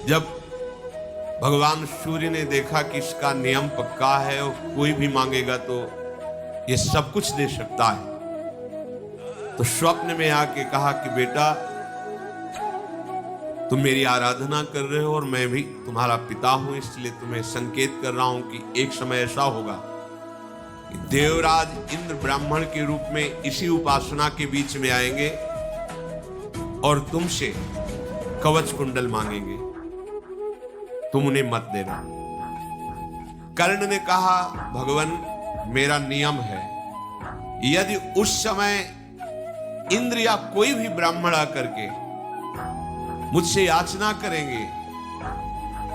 जब भगवान सूर्य ने देखा कि इसका नियम पक्का है और कोई भी मांगेगा तो ये सब कुछ दे सकता है, तो स्वप्न में आके कहा कि बेटा तुम मेरी आराधना कर रहे हो और मैं भी तुम्हारा पिता हूं, इसलिए तुम्हें संकेत कर रहा हूं कि एक समय ऐसा होगा कि देवराज इंद्र ब्राह्मण के रूप में इसी उपासना के बीच में आएंगे और तुमसे कवच कुंडल मांगेंगे, तुम उन्हें मत देना। कर्ण ने कहा भगवान मेरा नियम है, यदि उस समय इंद्र या कोई भी ब्राह्मण आकर के मुझसे याचना करेंगे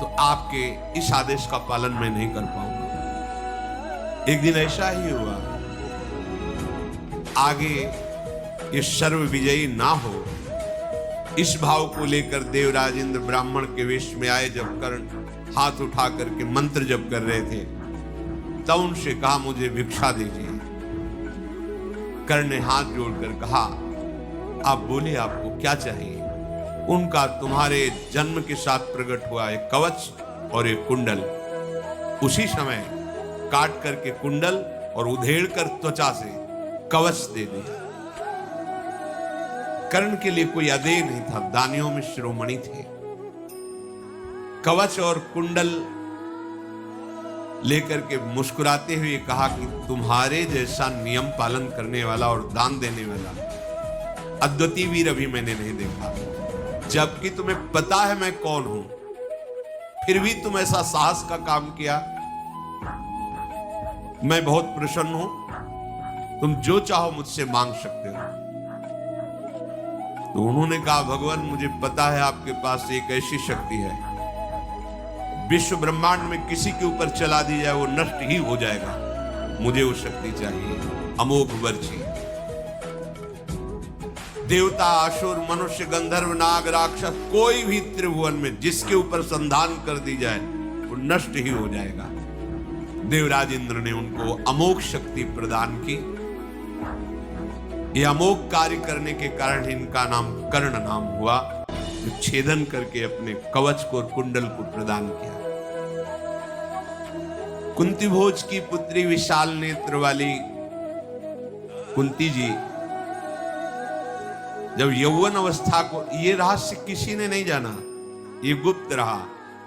तो आपके इस आदेश का पालन मैं नहीं कर पाऊंगा। एक दिन ऐसा ही हुआ, आगे ये सर्व विजयी ना हो इस भाव को लेकर देवराज इंद्र ब्राह्मण के वेश में आए। जब कर्ण हाथ उठा करके मंत्र जप कर रहे थे तब उनसे कहा मुझे भिक्षा दीजिए। कर्ण ने हाथ जोड़कर कहा आप बोले आपको क्या चाहिए। उनका तुम्हारे जन्म के साथ प्रकट हुआ एक कवच और एक कुंडल, उसी समय काट करके कुंडल और उधेड़ कर त्वचा से कवच दे दिया। कर्ण के लिए कोई अदेय नहीं था, दानियों में शिरोमणि थे। कवच और कुंडल लेकर के मुस्कुराते हुए कहा कि तुम्हारे जैसा नियम पालन करने वाला और दान देने वाला अद्वितीय वीर अभी मैंने नहीं देखा। जबकि तुम्हें पता है मैं कौन हूं, फिर भी तुम ऐसा साहस का काम किया। मैं बहुत प्रसन्न हूं, तुम जो चाहो मुझसे मांग सकते हो। तो उन्होंने कहा भगवान मुझे पता है आपके पास एक ऐसी शक्ति है, विश्व ब्रह्मांड में किसी के ऊपर चला दी जाए वो नष्ट ही हो जाएगा, मुझे वो शक्ति चाहिए, अमोघ वर चाहिए। देवता असुर मनुष्य गंधर्व नाग राक्षस कोई भी त्रिभुवन में जिसके ऊपर संधान कर दी जाए वो नष्ट ही हो जाएगा। देवराज इंद्र ने उनको अमोघ शक्ति प्रदान की। ये अमोघ कार्य करने के कारण इनका नाम कर्ण नाम हुआ, जो छेदन करके अपने कवच को और कुंडल को प्रदान किया। कुंती भोज की पुत्री विशाल नेत्र वाली कुंती जी जब यौवन अवस्था को, ये रहस्य किसी ने नहीं जाना, ये गुप्त रहा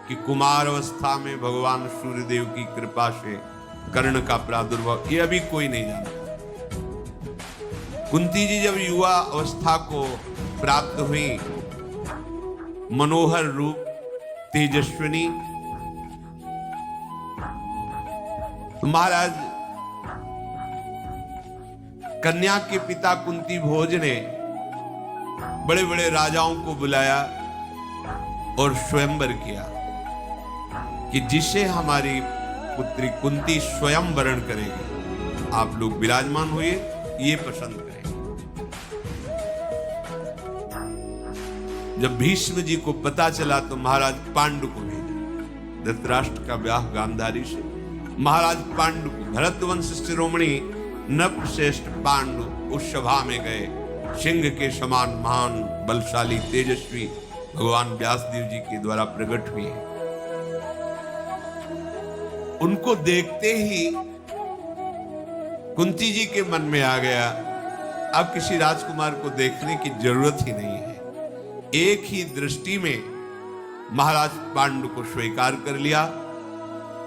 कि कुमार अवस्था में भगवान सूर्यदेव की कृपा से कर्ण का प्रादुर्भाव, ये अभी कोई नहीं जानता। कुंती जी जब युवा अवस्था को प्राप्त हुई, मनोहर रूप तेजस्विनी, तो महाराज कन्या के पिता कुंती भोज ने बड़े बड़े राजाओं को बुलाया और स्वयंवर किया कि जिसे हमारी पुत्री कुंती स्वयं वरण करेगी, आप लोग विराजमान हुए, ये पसंद करें। जब भीष्म जी को पता चला तो महाराज पांडु को भेजा। धृतराष्ट्र का ब्याह गांधारी से, महाराज पांडु को, भरतवंश शिरोमणि नृपश्रेष्ठ पांडु उस सभा में गए। सिंह के समान महान बलशाली तेजस्वी भगवान व्यासदेव जी के द्वारा प्रकट हुए। उनको देखते ही कुंती जी के मन में आ गया अब किसी राजकुमार को देखने की जरूरत ही नहीं है। एक ही दृष्टि में महाराज पांडु को स्वीकार कर लिया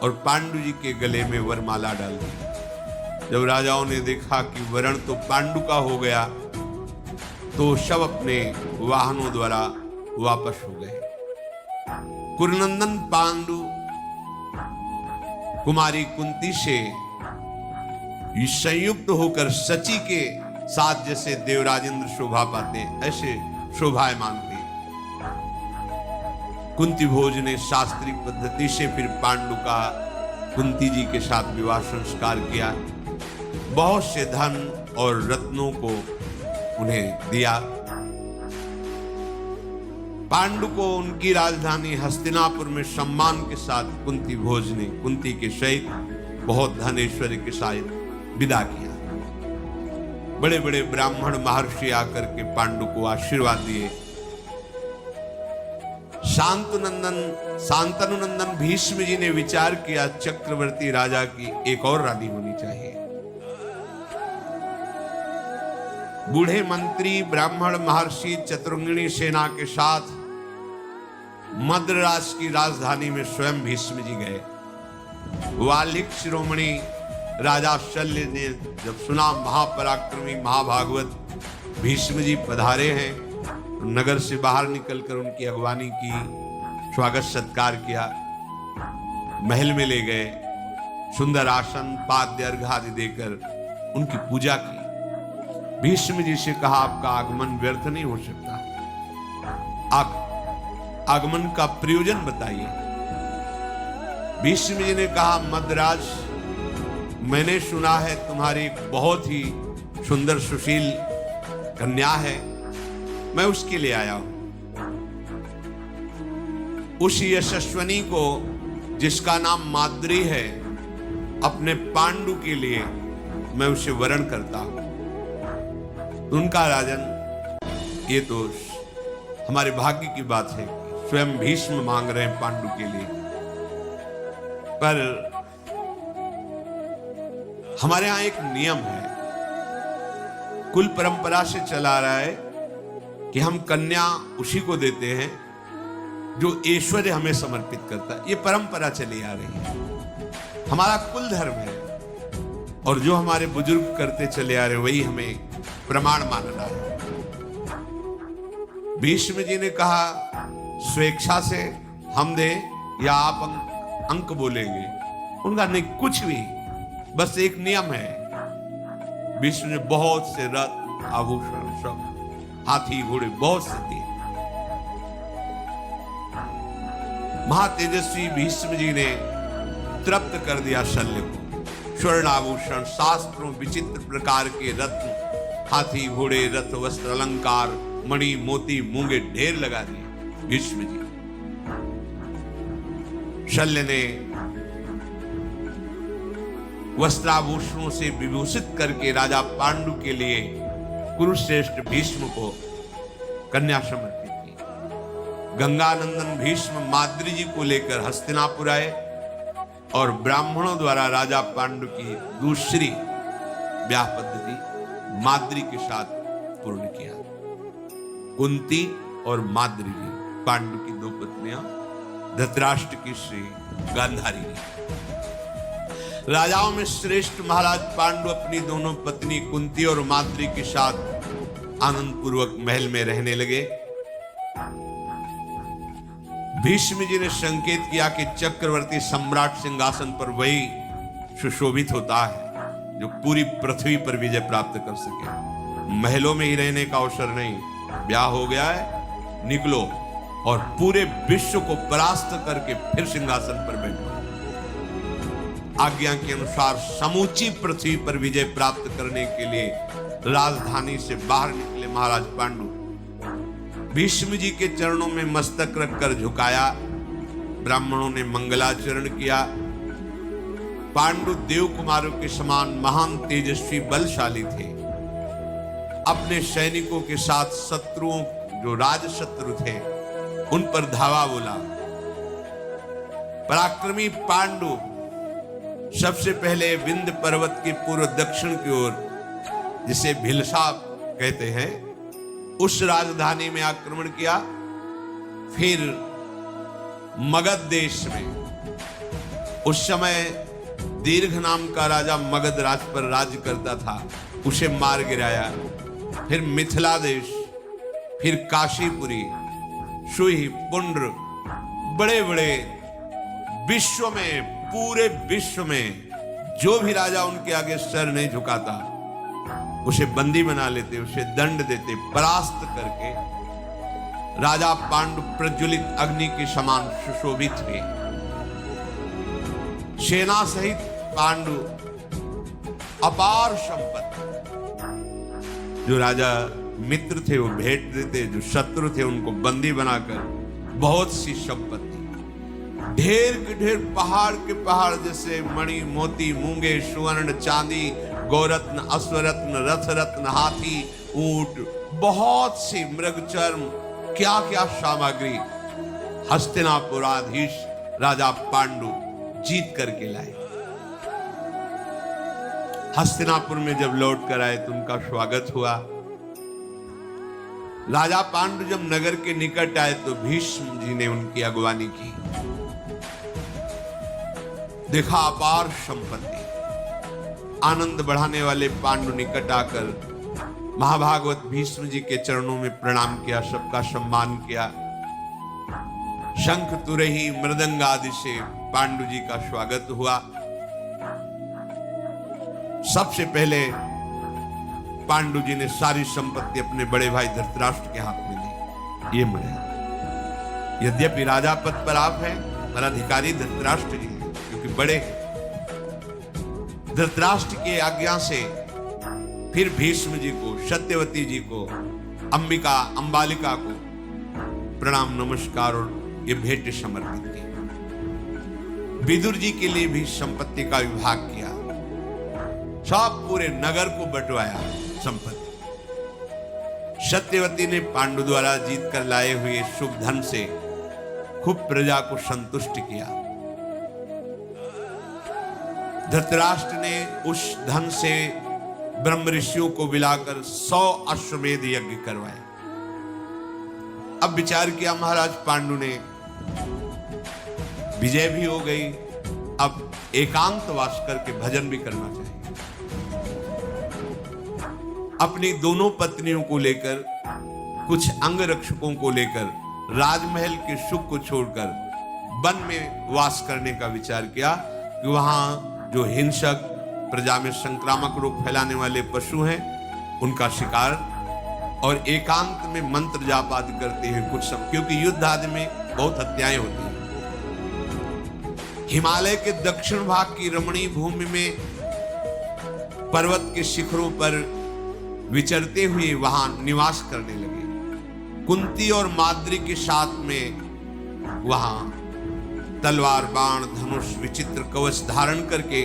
और पांडु जी के गले में वरमाला डाल दी। जब राजाओं ने देखा कि वरण तो पांडु का हो गया तो सब अपने वाहनों द्वारा वापस हो गए। कुरुनंदन पांडु कुमारी कुंती से संयुक्त होकर सची के साथ जैसे देवराजेंद्र शोभा पाते ऐसे शोभायमान हुए। कुंती भोज ने शास्त्रीय पद्धति से फिर पांडु का कुंती जी के साथ विवाह संस्कार किया। बहुत से धन और रत्नों को उन्हें दिया। पांडु को उनकी राजधानी हस्तिनापुर में सम्मान के साथ कुंती भोज ने कुंती के सहित बहुत धन ऐश्वर्य के साथ विदा किया। बड़े बड़े ब्राह्मण महर्षि आकर के पांडु को आशीर्वाद दिए। शांतनुनंदन भीष्म जी ने विचार किया, चक्रवर्ती राजा की एक और रानी होनी चाहिए। बूढ़े मंत्री ब्राह्मण महर्षि चतुरंगिणी सेना के साथ मद्रास की राजधानी में स्वयं भीष्म जी गए। वाल्मीकि शिरोमणि राजा शल्य ने जब सुना महापराक्रमी महाभागवत भीष्म जी पधारे हैं, तो नगर से बाहर निकलकर उनकी अगवानी की, स्वागत सत्कार किया, महल में ले गए, सुंदर आसन पाद्य अर्घ आदि देकर उनकी पूजा की। भीष्म जी से कहा, आपका आगमन व्यर्थ नहीं हो सकता, आप आगमन का प्रयोजन बताइए। भीष्म जी ने कहा, मद्राज, मैंने सुना है तुम्हारी एक बहुत ही सुंदर सुशील कन्या है, मैं उसके लिए आया हूं। उस यशस्वनी को जिसका नाम माद्री है, अपने पांडु के लिए मैं उसे वरण करता हूं। उनका राजन, ये तो हमारे भाग्य की बात है, स्वयं भीष्म मांग रहे हैं पांडु के लिए। पर हमारे यहां एक नियम है, कुल परंपरा से चला आ रहा है कि हम कन्या उसी को देते हैं जो ऐश्वर्य हमें समर्पित करता है। ये परंपरा चली आ रही है, हमारा कुल धर्म है, और जो हमारे बुजुर्ग करते चले आ रहे वही हमें प्रमाण मानना है। भीष्म जी ने कहा, स्वेच्छा से हम दे या आप अंक बोलेंगे? उनका नहीं, कुछ भी, बस एक नियम है। भीष्म ने बहुत से रत्न आभूषण, सब हाथी घोड़े बहुत से दिए। महातेजस्वी भीष्म जी ने तृप्त कर दिया शल्य को। स्वर्ण आभूषण, शास्त्रों विचित्र प्रकार के रत्न, हाथी घोड़े, रथ वस्त्र अलंकार, मणि मोती मूंगे ढेर लगा दिए भीष्म जी। शल्य ने वस्त्राभूषणों से विभूषित करके राजा पांडु के लिए कुरुश्रेष्ठ भीष्म को कन्या समर्पित की। गंगानंदन भीष्म माद्री जी को लेकर हस्तिनापुर आए और ब्राह्मणों द्वारा राजा पांडु की दूसरी ब्याह पद्धति माद्री के साथ पूर्ण किया। कुंती और माद्री जी, पांडु की दो पत्नियां, धृतराष्ट्र की श्री गांधारी जी। राजाओं में श्रेष्ठ महाराज पांडु अपनी दोनों पत्नी कुंती और माद्री के साथ आनंद पूर्वक महल में रहने लगे। भीष्म जी ने संकेत किया कि चक्रवर्ती सम्राट सिंहासन पर वही सुशोभित होता है जो पूरी पृथ्वी पर विजय प्राप्त कर सके। महलों में ही रहने का अवसर नहीं, ब्याह हो गया है, निकलो और पूरे विश्व को परास्त करके फिर सिंहासन पर बैठो। आज्ञा के अनुसार समूची पृथ्वी पर विजय प्राप्त करने के लिए राजधानी से बाहर निकले महाराज पांडु। भीष्म जी के चरणों में मस्तक रखकर झुकाया। ब्राह्मणों ने मंगलाचरण किया। पांडु देव कुमारों के समान महान तेजस्वी बलशाली थे। अपने सैनिकों के साथ शत्रुओं, जो राजशत्रु थे, उन पर धावा बोला। पराक्रमी पांडु सबसे पहले विंध्य पर्वत के पूर्व दक्षिण की ओर, जिसे भिलसा कहते हैं, उस राजधानी में आक्रमण किया। फिर मगध देश में, उस समय दीर्घ नाम का राजा मगध राज पर राज्य करता था, उसे मार गिराया। फिर मिथिला देश, फिर काशीपुरी, सुई, पुंड्र, बड़े बड़े विश्व में, पूरे विश्व में जो भी राजा उनके आगे सर नहीं झुकाता उसे बंदी बना लेते, उसे दंड देते। परास्त करके राजा पांडु प्रज्वलित अग्नि के समान सुशोभित हुए। सेना सहित पांडु अपार संपत्ति, जो राजा मित्र थे वो भेंट देते, जो शत्रु थे उनको बंदी बनाकर बहुत सी संपत्ति, ढेर के ढेर, पहाड़ के पहाड़ जैसे मणि मोती मूंगे सुवर्ण चांदी गौरत्न अश्वरत्न रथरत्न हाथी ऊंट, बहुत सी मृग चर्म, क्या क्या सामग्री हस्तिनापुराधीश राजा पांडु जीत करके लाए। हस्तिनापुर में जब लौट कर आए तो उनका स्वागत हुआ। राजा पांडु जब नगर के निकट आए तो भीष्म जी ने उनकी अगवानी की। देखा अपार संपत्ति, आनंद बढ़ाने वाले पांडु निकट आकर महाभागवत भीष्म जी के चरणों में प्रणाम किया, सबका सम्मान किया। शंख तुरही मृदंग आदि से पांडु जी का स्वागत हुआ। सबसे पहले पांडु जी ने सारी संपत्ति अपने बड़े भाई धृतराष्ट्र के हाथ में दी। ये मर्यादा, यद्यपि राजा पद पर आप हैं, पर अधिकारी धृतराष्ट्र जी हैं, क्योंकि बड़े धृतराष्ट्र की आज्ञा से फिर भीष्म जी को, सत्यवती जी को, अंबिका अंबालिका को प्रणाम नमस्कार और ये भेंट समर्पित की। विदुर जी के लिए भी संपत्ति का विभाग किया, सब पूरे नगर को बंटवाया संपत्ति। सत्यवती ने पांडु द्वारा जीत कर लाए हुए शुभ धन से खूब प्रजा को संतुष्ट किया। धृतराष्ट्र ने उस धन से ब्रह्म ऋषियों को बुलाकर 100 अश्वमेध यज्ञ करवाए। अब विचार किया महाराज पांडु ने, विजय भी हो गई, अब एकांतवास करके भजन भी करना चाहिए। अपनी दोनों पत्नियों को लेकर, कुछ अंगरक्षकों को लेकर राजमहल के सुख को छोड़कर वन में वास करने का विचार किया कि वहां जो हिंसक, प्रजा में संक्रामक रोग फैलाने वाले पशु हैं उनका शिकार, और एकांत में मंत्र जाप आदि करते हैं कुछ सब, क्योंकि युद्ध आदि में बहुत हत्याएं होती हैं। हिमालय के दक्षिण भाग की रमणीय भूमि में पर्वत के शिखरों पर विचरते हुए वहां निवास करने लगे। कुंती और माद्री के साथ में वहां तलवार, बाण, धनुष, विचित्र कवच धारण करके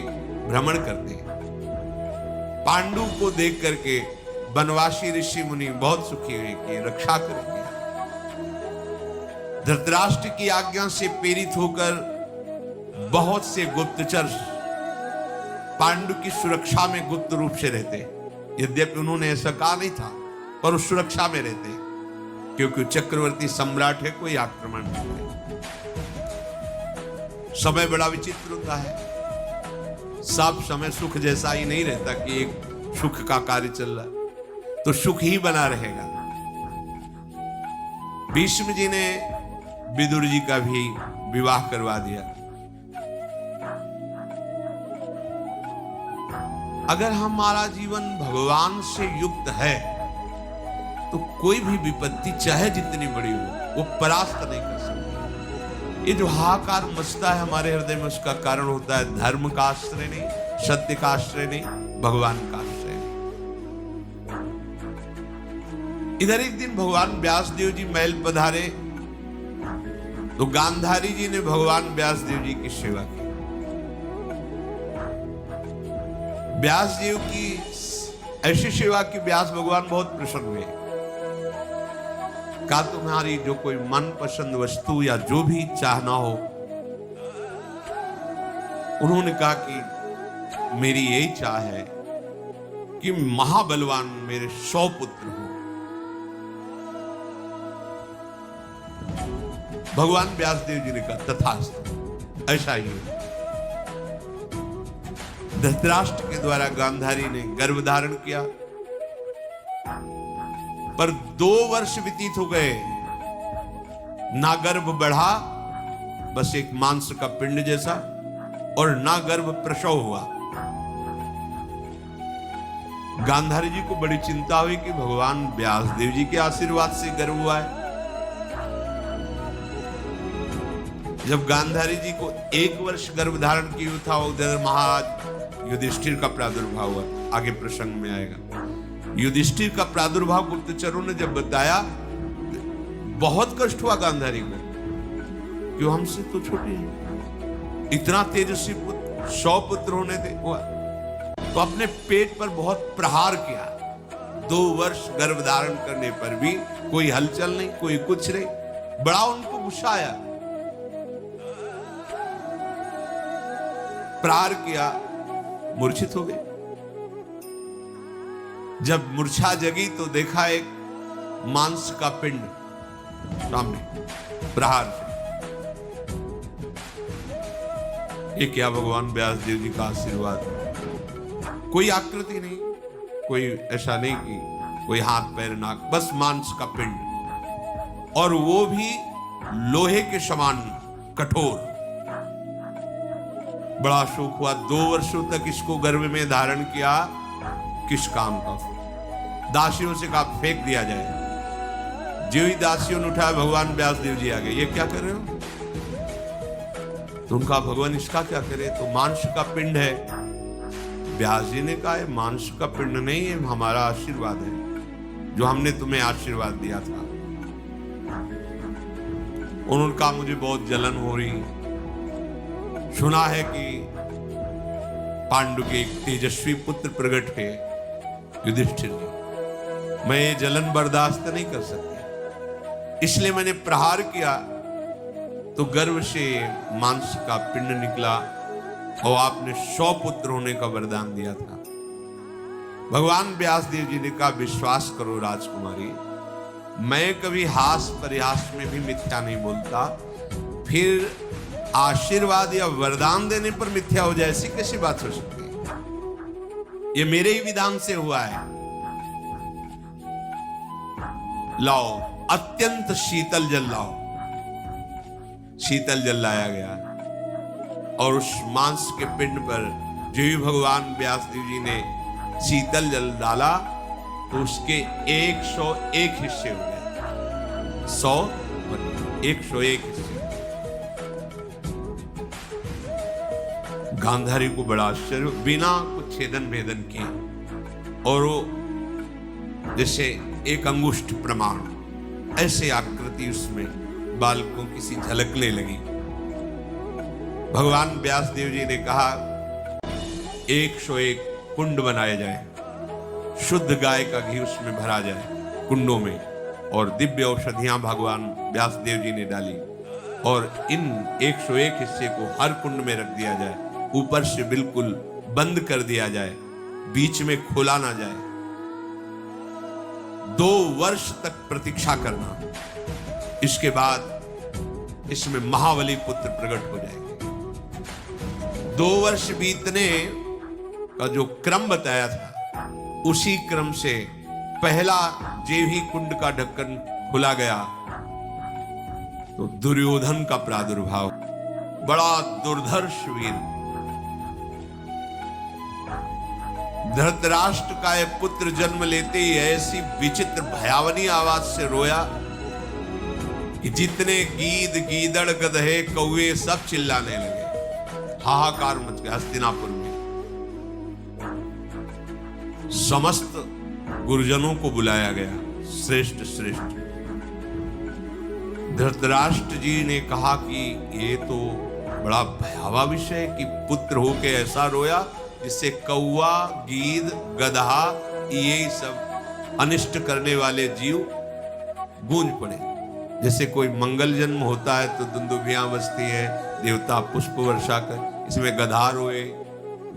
भ्रमण करते। पांडु को देख करके वनवासी ऋषि मुनि बहुत सुखी हुए कि रक्षा करेंगे। धृतराष्ट्र की आज्ञा से प्रेरित होकर बहुत से गुप्तचर पांडु की सुरक्षा में गुप्त रूप से रहते। यद्यपि उन्होंने ऐसा कहा नहीं था, पर उस सुरक्षा में रहते, क्योंकि चक्रवर्ती सम्राट है, कोई आक्रमण नहीं करे। समय बड़ा विचित्र होता है, सब समय सुख जैसा ही नहीं रहता कि एक सुख का कार्य चल रहा है तो सुख ही बना रहेगा। भीष्म जी ने विदुर जी का भी विवाह करवा दिया। अगर हमारा जीवन भगवान से युक्त है तो कोई भी विपत्ति चाहे जितनी बड़ी हो वो परास्त नहीं कर सकती। ये जो हाहाकार मचता है हमारे हृदय में, उसका कारण होता है धर्म का आश्रय नहीं, सत्य का आश्रय नहीं, भगवान का आश्रय नहीं। इधर एक दिन भगवान व्यासदेव जी महल पधारे तो गांधारी जी ने भगवान व्यासदेव जी की सेवा की। व्यास देव की ऐसी सेवा की व्यास भगवान बहुत प्रसन्न हुए। कहा तुम्हारी जो कोई मनपसंद वस्तु या जो भी चाहना हो। उन्होंने कहा कि मेरी यही चाह है कि महाबलवान मेरे 100 पुत्र हो। भगवान व्यासदेव जी ने कहा तथास्तु, ऐसा ही हो। धृतराष्ट्र के द्वारा गांधारी ने गर्भ धारण किया, पर 2 वर्ष व्यतीत हो गए, ना गर्भ बढ़ा, बस एक मांस का पिंड जैसा, और ना गर्भ प्रसव हुआ। गांधारी जी को बड़ी चिंता हुई कि भगवान व्यासदेव जी के आशीर्वाद से गर्भ हुआ है। जब गांधारी जी को 1 वर्ष गर्भ धारण किया था, उधर महाराज युधिष्ठिर का प्रादुर्भाव हुआ। आगे प्रसंग में आएगा। युधिष्ठिर का प्रादुर्भाव गुप्तचरों ने जब बताया, बहुत कष्ट हुआ गांधारी को, क्यों हमसे तो छोटे हैं, इतना तेजस्वी पुत्र, 100 पुत्र होने दे हुआ। तो अपने पेट पर बहुत प्रहार किया। 2 वर्ष गर्भ धारण करने पर भी कोई हलचल नहीं, कोई कुछ नहीं। बड़ा उनको गुस्सा आया प्रहार किया, मूर्छित हो गए। जब मूर्छा जगी तो देखा एक मांस का पिंड सामने प्रहार से। ये क्या भगवान व्यास देव जी का आशीर्वाद। कोई आकृति नहीं, कोई ऐसा नहीं कि कोई हाथ पैर नाक, बस मांस का पिंड, और वो भी लोहे के समान कठोर। बड़ा शोक हुआ। 2 वर्षों तक इसको गर्भ में धारण किया, किस काम का। दासियों से कहा फेंक दिया जाए। जो ही दासियों ने उठाया, भगवान व्यास देव जी आ गए। ये क्या कर रहे हो? तो उनका भगवान इसका क्या करे? तो मांस का पिंड है। व्यास जी ने कहा मांस का पिंड नहीं है, हमारा आशीर्वाद है, जो हमने तुम्हें आशीर्वाद दिया था। उन्होंने कहा मुझे बहुत जलन हो रही, सुना है कि पांडु के एक तेजस्वी पुत्र प्रकट है युधिष्ठिर जी, मैं ये जलन बर्दाश्त नहीं कर सकता, इसलिए मैंने प्रहार किया तो गर्भ से मांस का पिंड निकला और आपने 100 पुत्र होने का वरदान दिया था। भगवान व्यास देव जी ने कहा विश्वास करो राजकुमारी, मैं कभी हास परिहास में भी मिथ्या नहीं बोलता, फिर आशीर्वाद या वरदान देने पर मिथ्या हो जाए ऐसी कैसी बात हो सकती है? ये मेरे ही विधान से हुआ है। लाओ अत्यंत शीतल जल लाओ। शीतल जल लाया गया और उस मांस के पिंड पर जो ही भगवान व्यास देव जी ने शीतल जल डाला तो उसके 101 हिस्से हो गए। 100 101 हिस्से। गांधारी को बड़ा आश्चर्य, बिना कुछ छेदन भेदन किए, और वो जैसे एक अंगुष्ठ प्रमाण ऐसे आकृति उसमें बालकों की सी झलकने लगी। भगवान व्यास देव जी ने कहा 101 कुंड बनाए जाए, शुद्ध गाय का घी उसमें भरा जाए कुंडों में, और दिव्य औषधियां भगवान व्यास देव जी ने डाली, और इन 101 हिस्से को हर कुंड में रख दिया जाए, ऊपर से बिल्कुल बंद कर दिया जाए, बीच में खोला ना जाए। 2 वर्ष तक प्रतीक्षा करना, इसके बाद इसमें महाबली पुत्र प्रकट हो जाएंगे। 2 वर्ष बीतने का जो क्रम बताया था, उसी क्रम से पहला जेव ही कुंड का ढक्कन खुला गया तो दुर्योधन का प्रादुर्भाव। बड़ा दुर्धर्ष वीर, धृतराष्ट्र का एक पुत्र जन्म लेते ही ऐसी विचित्र भयावनी आवाज से रोया कि जितने गीद गीदड़ गधे कौवे सब चिल्लाने लगे। हाहाकार मच गया हस्तिनापुर में। समस्त गुरुजनों को बुलाया गया, श्रेष्ठ श्रेष्ठ। धृतराष्ट्र जी ने कहा कि ये तो बड़ा भयावह विषय है कि पुत्र होके ऐसा रोया जिससे कौवा गीद गधा ये सब अनिष्ट करने वाले जीव गूंज पड़े। जैसे कोई मंगल जन्म होता है तो दुंदुभियां बजती है, देवता पुष्प वर्षा कर, इसमें गधा रोए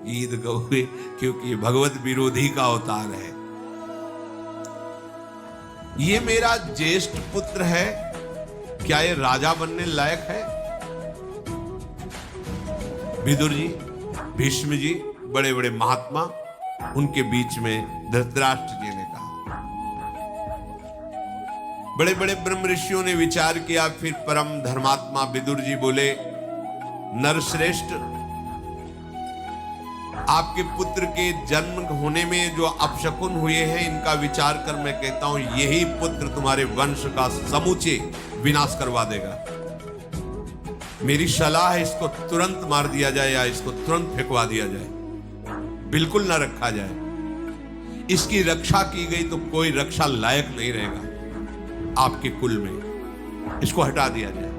गीद गौए, क्योंकि भगवत विरोधी का अवतार है। ये मेरा ज्येष्ठ पुत्र है, क्या ये राजा बनने लायक है? विदुर जी, भीष्म जी, बड़े बड़े महात्मा, उनके बीच में धृतराष्ट्र जी ने कहा। बड़े बड़े ब्रह्म ऋषियों ने विचार किया, फिर परम धर्मात्मा विदुर जी बोले, नरश्रेष्ठ, आपके पुत्र के जन्म होने में जो अपशकुन हुए हैं, इनका विचार कर मैं कहता हूं यही पुत्र तुम्हारे वंश का समूचे विनाश करवा देगा। मेरी सलाह है इसको तुरंत मार दिया जाए या इसको तुरंत फेंकवा दिया जाए, बिल्कुल ना रखा जाए। इसकी रक्षा की गई तो कोई रक्षा लायक नहीं रहेगा आपके कुल में, इसको हटा दिया जाए।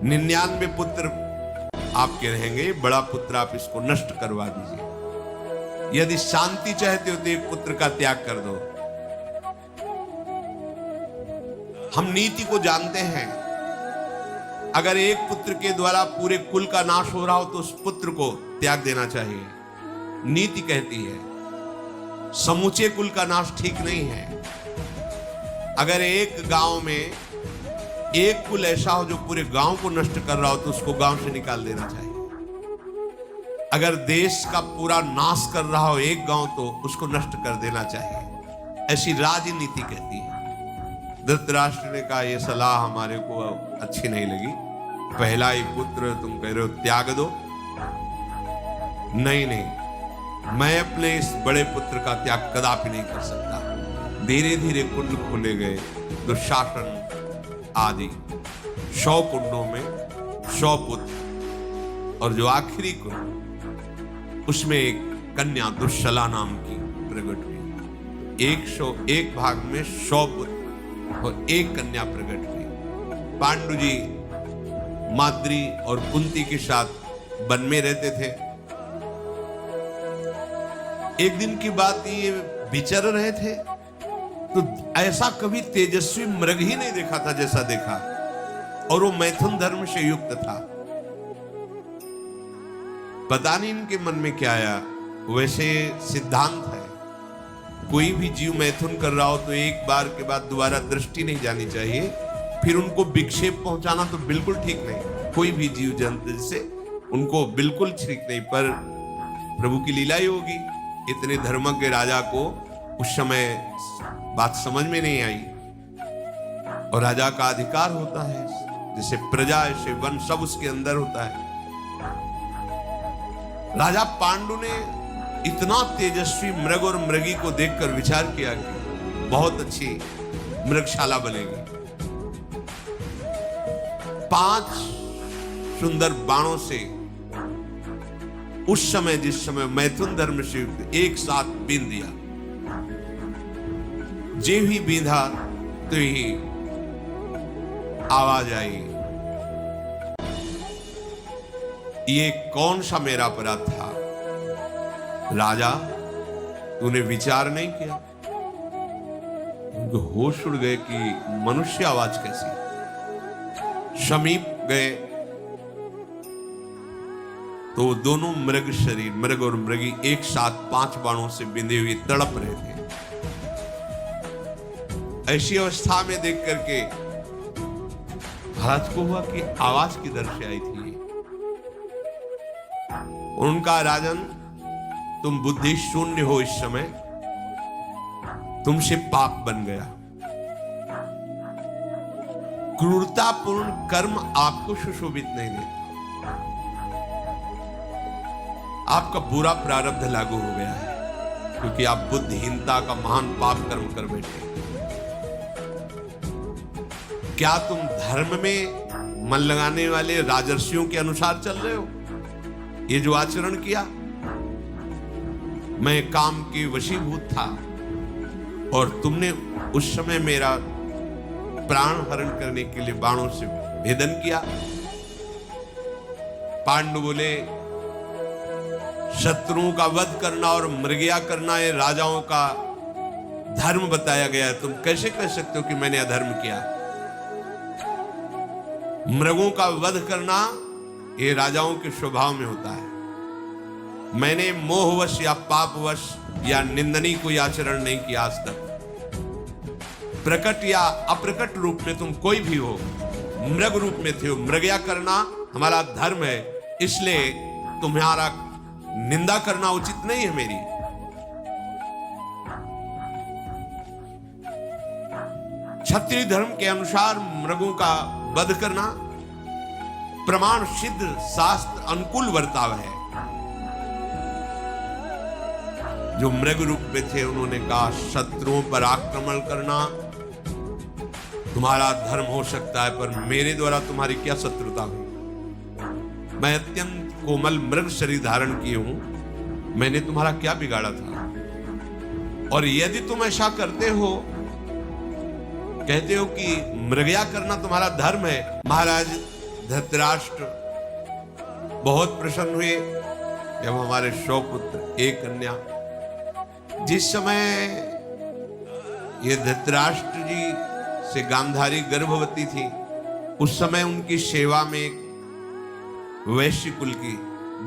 99 पुत्र आपके रहेंगे, बड़ा पुत्र आप इसको नष्ट करवा दीजिए। यदि शांति चाहते हो तो एक पुत्र का त्याग कर दो। हम नीति को जानते हैं, अगर एक पुत्र के द्वारा पूरे कुल का नाश हो रहा हो तो उस पुत्र को त्याग देना चाहिए। नीति कहती है समूचे कुल का नाश ठीक नहीं है। अगर एक गांव में एक कुल ऐसा हो जो पूरे गांव को नष्ट कर रहा हो तो उसको गांव से निकाल देना चाहिए। अगर देश का पूरा नाश कर रहा हो एक गांव तो उसको नष्ट कर देना चाहिए। ऐसी राजनीति कहती है। धृतराष्ट्र ने कहा यह सलाह हमारे को अच्छी नहीं लगी। पहला ही पुत्र तुम कह रहे हो त्याग दो। नहीं नहीं, मैं अपने इस बड़े पुत्र का त्याग कदापि नहीं कर सकता। धीरे धीरे कुंड खोले गए। दुशासन आदि 100 कुंडों में 100 पुत्र, और जो आखिरी कुंड उसमें एक कन्या दुश्शला नाम की प्रकट हुई। 101 भाग में 100 पुत्र और एक कन्या प्रकट हुई। पांडु जी माद्री और कुंती के साथ वन में रहते थे। एक दिन की बात, ये विचर रहे थे तो ऐसा कभी तेजस्वी मृग ही नहीं देखा था जैसा देखा, और वो मैथुन धर्म से युक्त था। पता नहीं इनके मन में क्या आया। वैसे सिद्धांत है कोई भी जीव मैथुन कर रहा हो तो एक बार के बाद दोबारा दृष्टि नहीं जानी चाहिए, फिर उनको विक्षेप पहुंचाना तो बिल्कुल ठीक नहीं। कोई भी जीव जंतु से उनको बिल्कुल ठीक नहीं, पर प्रभु की लीला ही होगी। इतने धर्मज्ञ राजा को उस समय बात समझ में नहीं आई, और राजा का अधिकार होता है जैसे प्रजा ऐसे वन सब उसके अंदर होता है। राजा पांडु ने इतना तेजस्वी मृग और मृगी को देखकर विचार किया कि बहुत अच्छी मृगशाला बनेगी। 5 सुंदर बाणों से उस समय जिस समय मैथुन धर्म से युक्त एक साथ बींध दिया। जे ही बींधा तो ही आवाज आई, ये कौन सा मेरा अपराध था? राजा तूने विचार नहीं किया? उनको होश उड़ गए कि मनुष्य आवाज कैसी। समीप गए तो दोनों मृग शरीर, मृग और मृगी एक साथ 5 बाणों से बिंधे हुए तड़प रहे थे। ऐसी अवस्था में देख करके महाराज को हुआ कि आवाज किधर से आई थी। उनका राजन तुम बुद्धि शून्य हो, इस समय तुमसे पाप बन गया। क्रूरतापूर्ण कर्म आपको सुशोभित नहीं देता। आपका बुरा प्रारब्ध लागू हो गया है क्योंकि आप बुद्धिहीनता का महान पाप कर्म कर बैठे। क्या तुम धर्म में मन लगाने वाले राजर्षियों के अनुसार चल रहे हो? ये जो आचरण किया, मैं काम के वशीभूत था और तुमने उस समय मेरा प्राण हरण करने के लिए बाणों से भेदन किया। पांडु बोले शत्रुओं का वध करना और मृगया करना ये राजाओं का धर्म बताया गया है। तुम कैसे कह सकते हो कि मैंने अधर्म किया? मृगों का वध करना ये राजाओं के स्वभाव में होता है। मैंने मोहवश या पापवश या निंदनीय कोई आचरण नहीं किया आज तक। प्रकट या अप्रकट रूप में तुम कोई भी हो, मृग रूप में थे हो, मृगया करना हमारा धर्म है, इसलिए तुम्हारा निंदा करना उचित नहीं है मेरी। क्षत्रिय धर्म के अनुसार मृगों का वध करना प्रमाण सिद्ध शास्त्र अनुकूल वर्ताव है। जो मृग रूप में थे उन्होंने कहा शत्रुओं पर आक्रमण करना तुम्हारा धर्म हो सकता है, पर मेरे द्वारा तुम्हारी क्या शत्रुता हुई? मैं अत्यंत कोमल मृग शरीर धारण किए हूं, मैंने तुम्हारा क्या बिगाड़ा था? और यदि तुम ऐसा करते हो, कहते हो कि मृगया करना तुम्हारा धर्म है। महाराज धृतराष्ट्र बहुत प्रसन्न हुए जब हमारे 100 पुत्र एक कन्या। जिस समय ये धृतराष्ट्र जी से गांधारी गर्भवती थी उस समय उनकी सेवा में एक वैश्य कुल की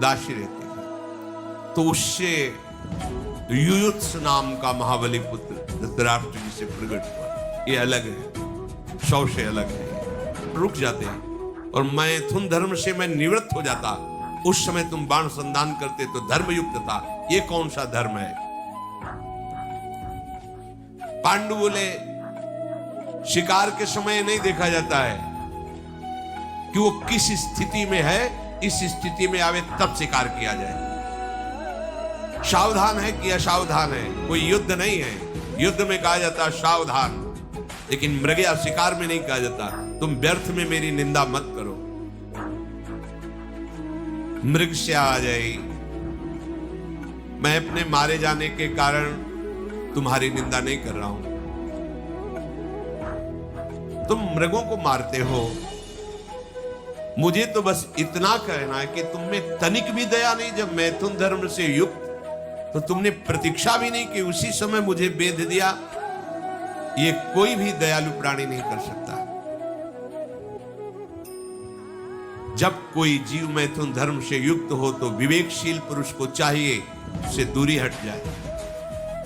दासी रहती थी। तो उससे युयुत्स नाम का महाबली पुत्र धृतराष्ट्र जी से प्रकट हुआ। ये अलग है, 100 से अलग है। रुक जाते हैं और मैथुन धर्म से मैं निवृत्त हो जाता। उस समय तुम बाण संधान करते तो धर्मयुक्त था। ये कौन सा धर्म है? पांडु बोले शिकार के समय नहीं देखा जाता है कि वो किस स्थिति में है, इस स्थिति में आवे तब शिकार किया जाए। सावधान है कि असावधान है, कोई युद्ध नहीं है। युद्ध में कहा जाता है सावधान, लेकिन मृग या शिकार में नहीं कहा जाता तुम व्यर्थ में मेरी निंदा मत करो। मृग से आ जाए, मैं अपने मारे जाने के कारण तुम्हारी निंदा नहीं कर रहा हूं। तुम मृगों को मारते हो, मुझे तो बस इतना कहना है कि तुम में तनिक भी दया नहीं। जब मैथुन धर्म से युक्त तो तुमने प्रतीक्षा भी नहीं कि उसी समय मुझे बेध दिया। ये कोई भी दयालु प्राणी नहीं कर सकता। जब कोई जीव मैथुन धर्म से युक्त हो तो विवेकशील पुरुष को चाहिए उससे दूरी हट जाए।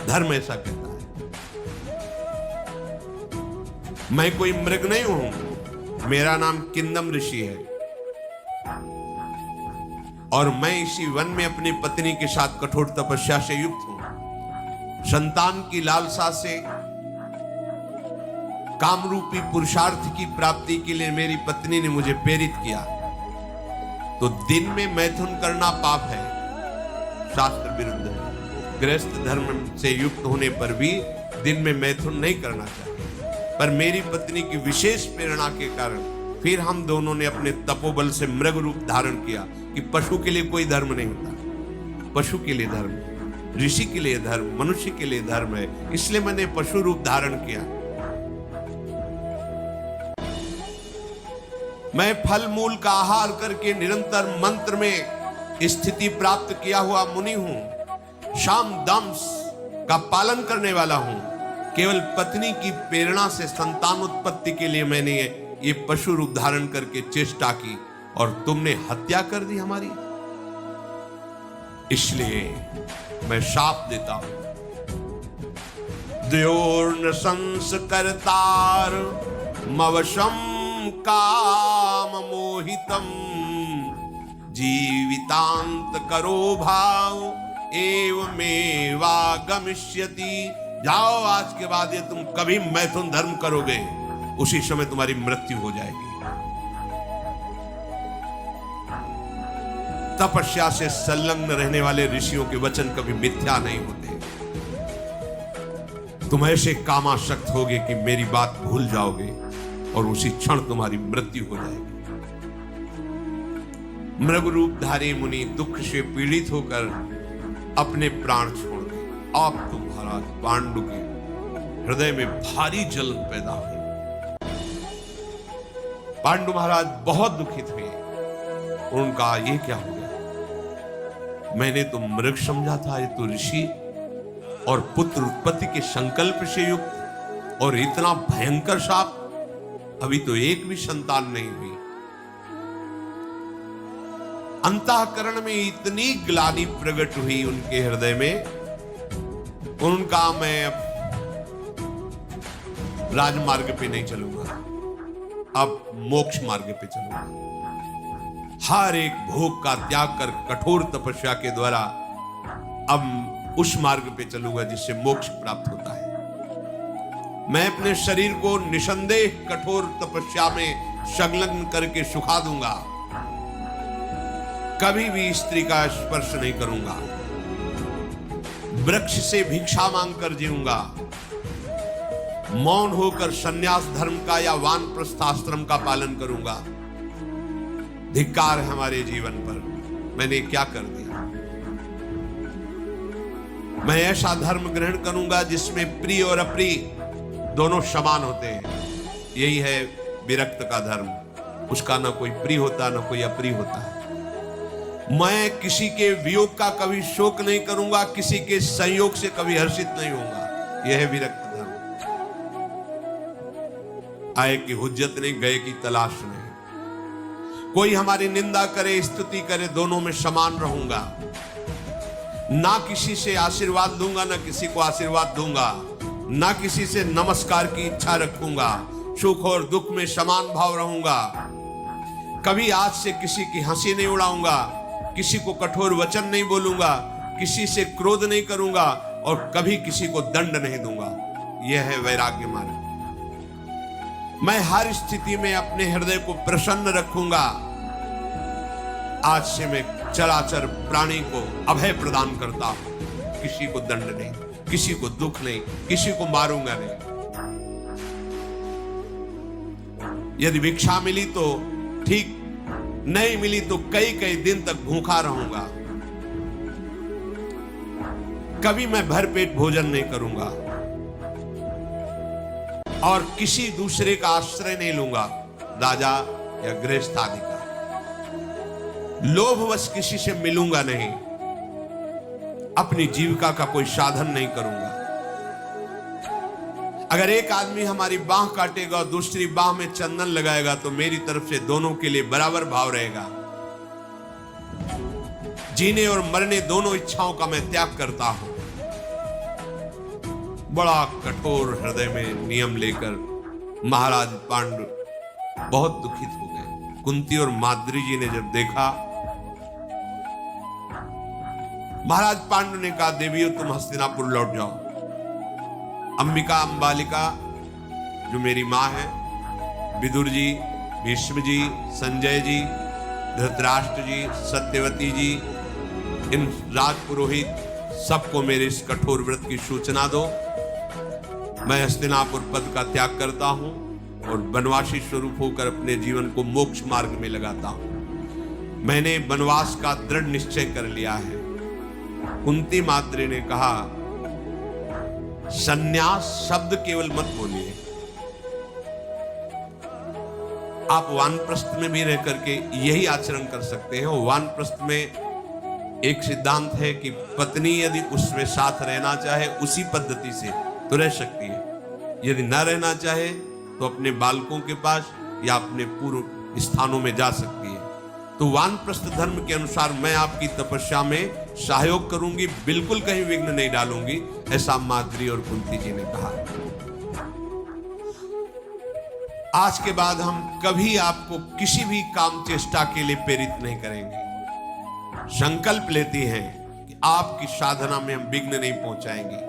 धर्म ऐसा कहता है। मैं कोई मृग नहीं हूं, मेरा नाम किंदम ऋषि है और मैं इसी वन में अपनी पत्नी के साथ कठोर तपस्या से युक्त हूं। संतान की लालसा से कामरूपी पुरुषार्थ की प्राप्ति के लिए मेरी पत्नी ने मुझे प्रेरित किया। तो दिन में मैथुन करना पाप है, शास्त्र विरुद्ध है। गृहस्थ धर्म से युक्त होने पर भी दिन में मैथुन नहीं करना चाहिए। पर मेरी पत्नी की विशेष प्रेरणा के कारण फिर हम दोनों ने अपने तपोबल से मृग रूप धारण किया कि पशु के लिए कोई धर्म नहीं होता। पशु के लिए धर्म, ऋषि के लिए धर्म, मनुष्य के लिए धर्म है। इसलिए मैंने पशु रूप धारण किया। मैं फल मूल का आहार करके निरंतर मंत्र में स्थिति प्राप्त किया हुआ मुनि हूं। शाम दम्स का पालन करने वाला हूं। केवल पत्नी की प्रेरणा से संतान उत्पत्ति के लिए मैंने ये पशु रूप धारण करके चेष्टा की और तुमने हत्या कर दी हमारी। इसलिए मैं शाप देता हूं। द्योर्न संस्कर्तार मवशम काम मोहितम जीवितांत करो भाव एवमेवागमिष्यति। जाओ, आज के बाद ये तुम कभी मैथुन धर्म करोगे उसी समय तुम्हारी मृत्यु हो जाएगी। तपस्या से संलग्न रहने वाले ऋषियों के वचन कभी मिथ्या नहीं होते। तुम ऐसे कामासक्त होगे कि मेरी बात भूल जाओगे और उसी क्षण तुम्हारी मृत्यु हो जाएगी। मृग रूपधारी मुनि दुख से पीड़ित होकर अपने प्राण छोड़ गए। अब तो महाराज पांडु के हृदय में भारी जलन पैदा हुई। पांडु महाराज बहुत दुखित हुए। उनका ये क्या हो गया? मैंने तो मृग समझा था, ये तो ऋषि और पुत्र उत्पत्ति के संकल्प से युक्त, और इतना भयंकर शाप। अभी तो एक भी संतान नहीं हुई। अंतःकरण में इतनी ग्लानि प्रकट हुई उनके हृदय में। उनका मैं अब राजमार्ग पे नहीं चलूंगा, अब मोक्ष मार्ग पे चलूंगा। हर एक भोग का त्याग कर कठोर तपस्या के द्वारा अब उस मार्ग पे चलूंगा जिससे मोक्ष प्राप्त होता है। मैं अपने शरीर को निसंदेह कठोर तपस्या में संलग्न करके सुखा दूंगा। कभी भी स्त्री का स्पर्श नहीं करूंगा। वृक्ष से भिक्षा मांगकर जीऊंगा। मौन होकर संन्यास धर्म का या वानप्रस्थाश्रम का पालन करूंगा। धिक्कार है हमारे जीवन पर, मैंने क्या कर दिया। मैं ऐसा धर्म ग्रहण करूंगा जिसमें प्रिय और अप्रिय दोनों समान होते हैं। यही है विरक्त का धर्म। उसका ना कोई प्रिय होता ना कोई अप्रिय होता है। मैं किसी के वियोग का कभी शोक नहीं करूंगा, किसी के संयोग से कभी हर्षित नहीं होऊंगा। यह है विरक्त धर्म। आए की हुज्जत नहीं, गए की तलाश नहीं। कोई हमारी निंदा करे, स्तुति करे, दोनों में समान रहूंगा। ना किसी से आशीर्वाद दूंगा, ना किसी को आशीर्वाद दूंगा, ना किसी से नमस्कार की इच्छा रखूंगा। सुख और दुख में समान भाव रहूंगा। कभी आज से किसी की हंसी नहीं उड़ाऊंगा, किसी को कठोर वचन नहीं बोलूंगा, किसी से क्रोध नहीं करूंगा और कभी किसी को दंड नहीं दूंगा। यह है वैराग्य मार्ग। मैं हर स्थिति में अपने हृदय को प्रसन्न रखूंगा। आज से मैं चराचर प्राणी को अभय प्रदान करता हूं। किसी को दंड नहीं, किसी को दुख नहीं, किसी को मारूंगा नहीं। यदि भिक्षा मिली तो ठीक, नहीं मिली तो कई कई दिन तक भूखा रहूंगा। कभी मैं भरपेट भोजन नहीं करूंगा और किसी दूसरे का आश्रय नहीं लूंगा, राजा या गृहस्थ आदि का। लोभवश किसी से मिलूंगा नहीं। अपनी जीविका का कोई साधन नहीं करूंगा। अगर एक आदमी हमारी बाह काटेगा और दूसरी बाह में चंदन लगाएगा तो मेरी तरफ से दोनों के लिए बराबर भाव रहेगा। जीने और मरने दोनों इच्छाओं का मैं त्याग करता हूं। बड़ा कठोर हृदय में नियम लेकर महाराज पांडु बहुत दुखित हो गए। कुंती और माद्री जी ने जब देखा, महाराज पांडु ने कहा, देवियों तुम हस्तिनापुर लौट जाओ। अंबिका, अंबालिका जो मेरी मां है, विदुर जी, भीष्म जी, संजय जी, धृतराष्ट्र जी, सत्यवती जी, इन राजपुरोहित सबको मेरे इस कठोर व्रत की सूचना दो। मैं हस्तिनापुर पद का त्याग करता हूं और वनवासी स्वरूप होकर अपने जीवन को मोक्ष मार्ग में लगाता हूं। मैंने वनवास का दृढ़ निश्चय कर लिया है। कुंती माद्री ने कहा, संन्यास शब्द केवल मत बोलिए। आप वानप्रस्थ में भी रह करके यही आचरण कर सकते हैं। वानप्रस्थ में एक सिद्धांत है कि पत्नी यदि उसमें साथ रहना चाहे उसी पद्धति से तो रह सकती है। यदि न रहना चाहे तो अपने बालकों के पास या अपने पूर्व स्थानों में जा सकती है। तो वानप्रस्थ धर्म के अनुसार मैं आपकी तपस्या में सहयोग करूंगी, बिल्कुल कहीं विघ्न नहीं डालूंगी, ऐसा माद्री और कुंती जी ने कहा। आज के बाद हम कभी आपको किसी भी काम चेष्टा के लिए प्रेरित नहीं करेंगे। संकल्प लेती हैं कि आपकी साधना में हम विघ्न नहीं पहुंचाएंगे।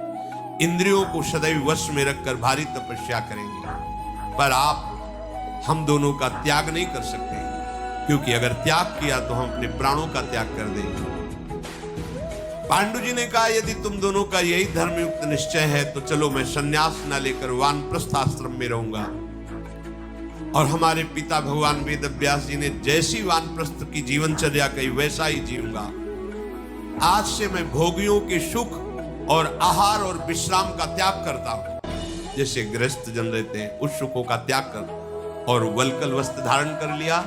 इंद्रियों को सदैव वश में रखकर भारी तपस्या करेंगे। पर आप हम दोनों का त्याग नहीं कर सकते, क्योंकि अगर त्याग किया तो हम अपने प्राणों का त्याग कर देंगे। पांडु जी ने कहा, यदि तुम दोनों का यही धर्मयुक्त निश्चय है तो चलो, मैं संन्यास न लेकर वानप्रस्थ आश्रम में रहूंगा। और हमारे पिता भगवान वेद व्यास जी ने जैसी वानप्रस्थ की जीवनचर्या कही वैसा ही जीऊंगा। आज से मैं भोगियों के सुख और आहार और विश्राम का त्याग करता हूं। जैसे गृहस्थ जन रहते हैं, उस सुखों का त्याग कर और वल्कल वस्त्र धारण कर लिया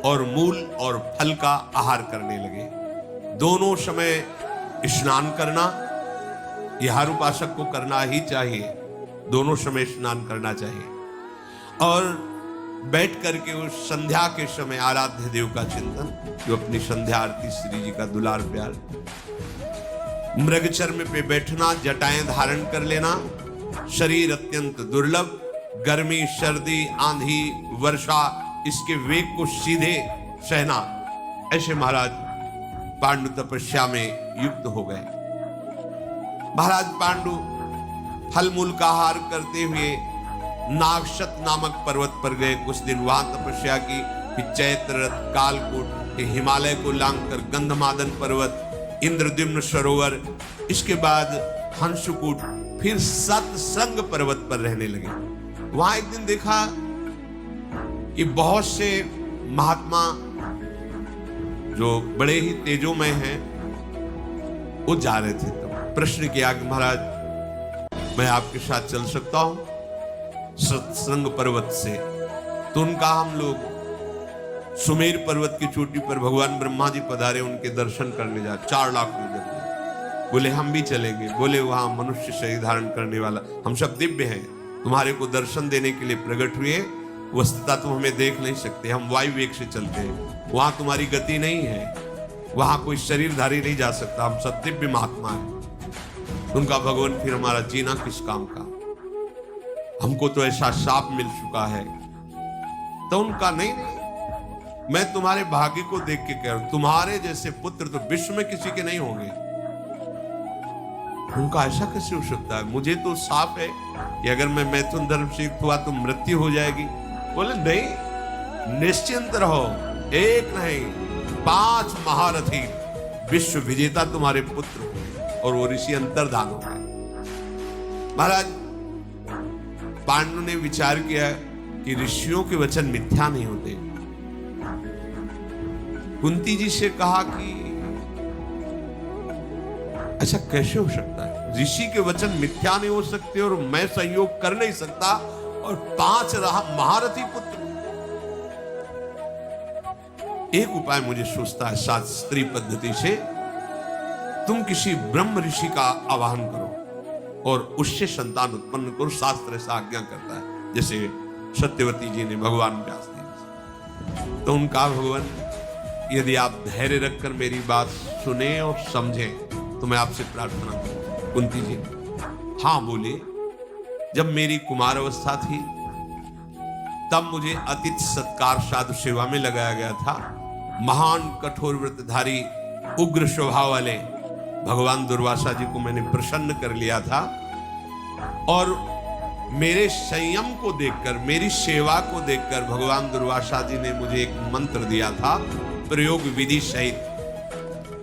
और मूल और फल का आहार करने लगे। दोनों समय स्नान करना, यह हर उपासक को करना ही चाहिए। दोनों समय स्नान करना चाहिए और बैठ करके उस संध्या के समय आराध्य देव का चिंतन, जो अपनी संध्या आरती श्री जी का दुलार प्यार, मृगचर्म पे बैठना, जटाएं धारण कर लेना, शरीर अत्यंत दुर्लभ, गर्मी, सर्दी, आंधी, वर्षा, इसके वेग को सीधे सहना। ऐसे महाराज पांडु तपस्या में युक्त हो गए। महाराज पांडु फल मूल का आहार करते हुए नागशत नामक पर्वत पर गए। कुछ दिन वहां तपस्या की। फिर चैत्र, कालकूट, हिमालय को लांघकर गंधमादन पर्वत, इंद्रद्युम्न सरोवर, इसके बाद हंसकूट, फिर सतसंग पर्वत पर रहने लगे। वहां एक दिन देखा कि बहुत से महात्मा जो बड़े ही तेजोमय हैं वो जा रहे थे। तो प्रश्न किया कि महाराज मैं आपके साथ चल सकता हूं सत्संग पर्वत से? तो उनका हम लोग सुमेर पर्वत की चोटी पर भगवान ब्रह्मा जी पधारे, उनके दर्शन करने जा 4 लाख लीटर। बोले हम भी चलेंगे। बोले वहां मनुष्य शरीर धारण करने वाला, हम सब दिव्य हैं, तुम्हारे को दर्शन देने के लिए प्रकट हुए। वस्तुतः तुम हमें देख नहीं सकते, हम वायु वेग से चलते हैं, वहां तुम्हारी गति नहीं है, वहां कोई शरीरधारी नहीं जा सकता, हम सब दिव्य महात्मा हैं। उनका भगवान फिर हमारा जीना किस काम का? हमको तो ऐसा शाप मिल चुका है। तो उनका नहीं, मैं तुम्हारे भाग्य को देख के कह रहा हूं, तुम्हारे जैसे पुत्र तो विश्व में किसी के नहीं होंगे। उनका ऐसा कैसे हो सकता है? मुझे तो साफ है कि अगर मैं मैथुन धर्म से युक्त हुआ तो मृत्यु हो जाएगी। बोले नहीं, निश्चिंत रहो, एक नहीं 5 महारथी विश्व विजेता तुम्हारे पुत्र होंगे और वो ऋषि अंतर्धान होंगे। महाराज पांडु ने विचार किया कि ऋषियों के वचन मिथ्या नहीं होते। कुंती जी से कहा कि ऐसा कैसे हो सकता है? ऋषि के वचन मिथ्या नहीं हो सकते और मैं सहयोग कर नहीं सकता, और 5 महारथी पुत्र। एक उपाय मुझे सोचता है शास्त्रीय पद्धति से, तुम किसी ब्रह्म ऋषि का आवाहन करो और उससे संतान उत्पन्न करो। शास्त्र ऐसा आज्ञा करता है, जैसे सत्यवती जी ने भगवान व्यास जी। तो उनका भगवान, यदि आप धैर्य रखकर मेरी बात सुने और समझें तो मैं आपसे प्रार्थना करूं। कुंती जी हाँ बोले, जब मेरी कुमार अवस्था थी तब मुझे अतिथि सत्कार साधु सेवा में लगाया गया था। महान कठोर व्रतधारी उग्र स्वभाव वाले भगवान दुर्वासा जी को मैंने प्रसन्न कर लिया था, और मेरे संयम को देखकर, मेरी सेवा को देखकर भगवान दुर्वासा जी ने मुझे एक मंत्र दिया था प्रयोग विधि सहित।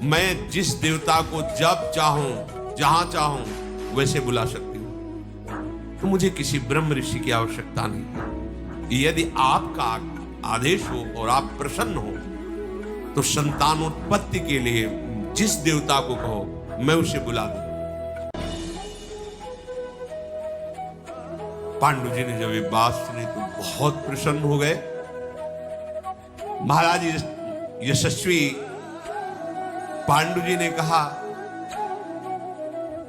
मैं जिस देवता को जब चाहूं जहां चाहूं वैसे बुला सकती हूं, तो मुझे किसी ब्रह्म ऋषि की आवश्यकता नहीं। यदि आपका आदेश हो और आप प्रसन्न हो तो संतानोत्पत्ति के लिए जिस देवता को कहो मैं उसे बुला दूं। पांडु जी ने जब ये बात सुनी तो बहुत प्रसन्न हो गए। महाराज यशस्वी पांडु जी ने कहा,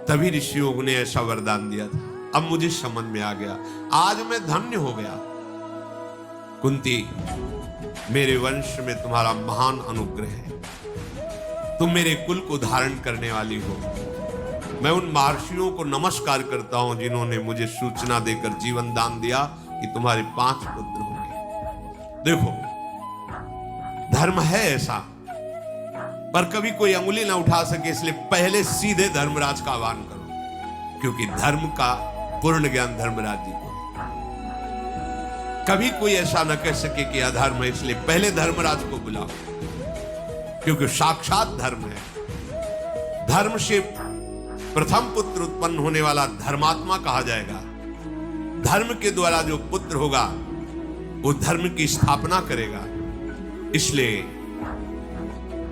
तभी ऋषियों ने ऐसा वरदान दिया था। अब मुझे समझ में आ गया, आज मैं धन्य हो गया। कुंती, मेरे वंश में तुम्हारा महान अनुग्रह है, तुम मेरे कुल को धारण करने वाली हो। मैं उन महर्षियों को नमस्कार करता हूं जिन्होंने मुझे सूचना देकर जीवन दान दिया कि तुम्हारे 5 पुत्र होंगे। देखो, धर्म है ऐसा, पर कभी कोई अंगुली ना उठा सके, इसलिए पहले सीधे धर्मराज का आह्वान करो, क्योंकि धर्म का पूर्ण ज्ञान धर्मराज जी को है। कभी कोई ऐसा न कह सके कि अधर्म है, इसलिए पहले धर्मराज को बुलाओ, क्योंकि साक्षात धर्म है। धर्म से प्रथम पुत्र उत्पन्न होने वाला धर्मात्मा कहा जाएगा। धर्म के द्वारा जो पुत्र होगा वो धर्म की स्थापना करेगा। इसलिए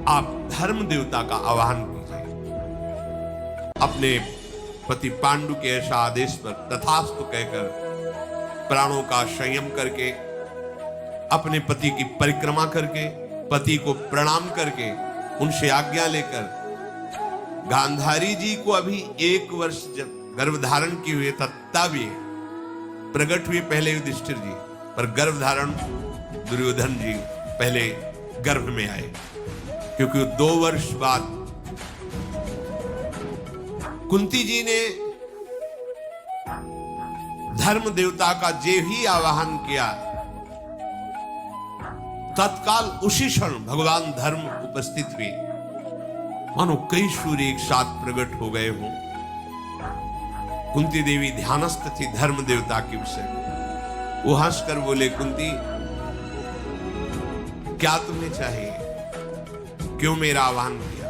आप धर्म देवता का आवाहन कीजिए। अपने पति पांडु के ऐसा आदेश पर तथास्तु कहकर प्राणों का संयम करके, अपने पति की परिक्रमा करके, पति को प्रणाम करके, उनसे आज्ञा लेकर, गांधारी जी को अभी 1 वर्ष जब गर्भधारण की हुए था तब ये प्रकट हुए पहले युधिष्ठिर जी, पर गर्भधारण दुर्योधन जी पहले गर्भ में आए, क्योंकि 2 वर्ष बाद कुंती जी ने धर्म देवता का जे ही आवाहन किया, तत्काल उसी क्षण भगवान धर्म उपस्थित हुए। मानो कई सूर्य एक साथ प्रकट हो गए हों। कुंती देवी ध्यानस्थ थी धर्म देवता के विषय में। वो हंसकर बोले, कुंती क्या तुम्हें चाहिए, क्यों मेरा आह्वान किया?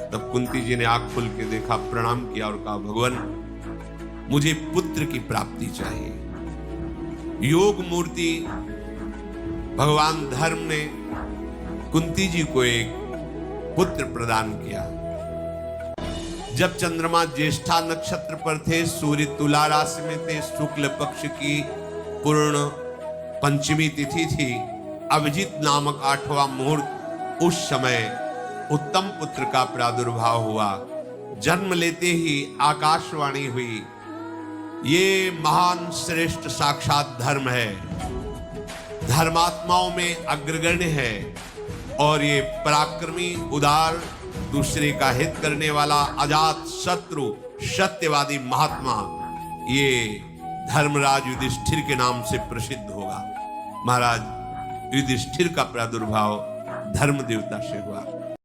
तब कुंती जी ने आंख खोल के देखा, प्रणाम किया और कहा, भगवान मुझे पुत्र की प्राप्ति चाहिए। योग मूर्ति भगवान धर्म ने कुंती जी को एक पुत्र प्रदान किया। जब चंद्रमा ज्येष्ठा नक्षत्र पर थे, सूर्य तुला राशि में थे, शुक्ल पक्ष की पूर्ण पंचमी तिथि थी, अभिजीत नामक 8वां मुहूर्त, उस समय उत्तम पुत्र का प्रादुर्भाव हुआ। जन्म लेते ही आकाशवाणी हुई ये महान श्रेष्ठ साक्षात धर्म है, धर्मात्माओं में अग्रगण्य है और ये पराक्रमी, उदार, दूसरे का हित करने वाला अजात शत्रु, सत्यवादी महात्मा, ये धर्मराज युधिष्ठिर के नाम से प्रसिद्ध होगा। महाराज युधिष्ठिर का प्रादुर्भाव धर्म देवता से हुआ।